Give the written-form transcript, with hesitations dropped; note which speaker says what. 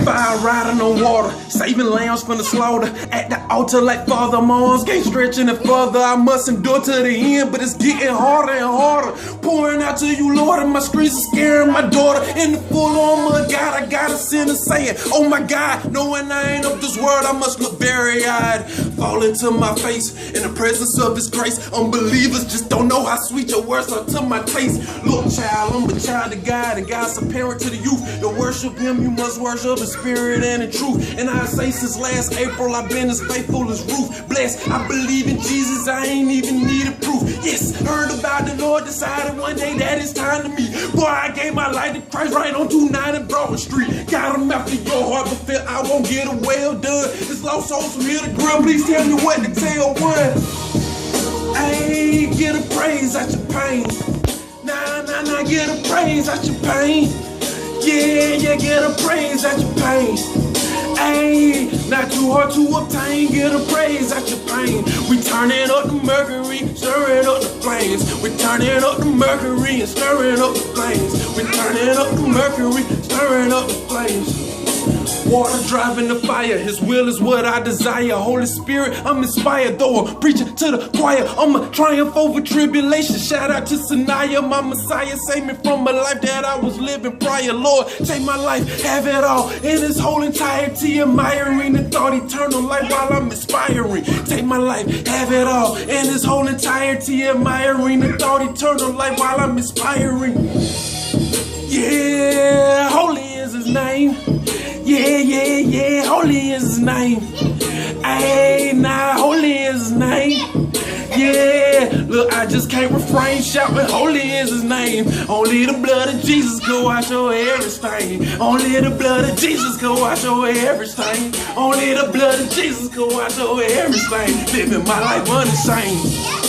Speaker 1: fire riding on water, saving lambs from the slaughter. At the altar like Father, my arms can't stretch any further. I must endure to the end, but it's getting harder and harder. Pouring out to you, Lord, and my screams are scaring my daughter. In the full armor of God, I got a sinner saying, oh my God, knowing I ain't of this world, I must look very eyed. Fall into my face in the presence of His grace. Unbelievers just don't know how sweet your words are to my taste. Look, child, I'm a child of God, and God's a parent to the youth. To worship Him, you must worship in spirit and in truth. And I say since last April, I've been as faithful as Ruth. Blessed, I believe in Jesus, I ain't even needed proof. Yes, heard about the Lord, decided one day that it's time to meet. Boy, I gave my life to Christ right on 29 and Broadway Street. Got Him after your heart, but feel I won't get a well done. This lost souls from here to grill, please tell me what to tell one. Ayy, get a praise out your pain. Nah, get a praise out your pain. Yeah, get a praise out your pain. Ayy, not too hard to obtain, get a praise out your pain. We turning up the mercury, stirring up the flames. We turning up the mercury and stirring up the flames. We turning up the mercury, stirring up the flames. Water driving the fire, His will is what I desire. Holy Spirit, I'm inspired, though I'm preaching to the choir. I'm a triumph over tribulation. Shout out to Sanaya, my Messiah. Save me from a life that I was living prior. Lord, take my life, have it all in His whole entirety. Admiring the thought, eternal life while I'm inspiring. Take my life, have it all in His whole entirety. Admiring the thought, eternal life while I'm inspiring. Yeah, holy is His name. Yeah, holy is His name. Ayy, nah, holy is His name. Yeah, look, I just can't refrain shouting, holy is His name. Only the blood of Jesus can wash away everything. Only the blood of Jesus can wash away everything. Only the blood of Jesus can wash away everything. Living my life unashamed.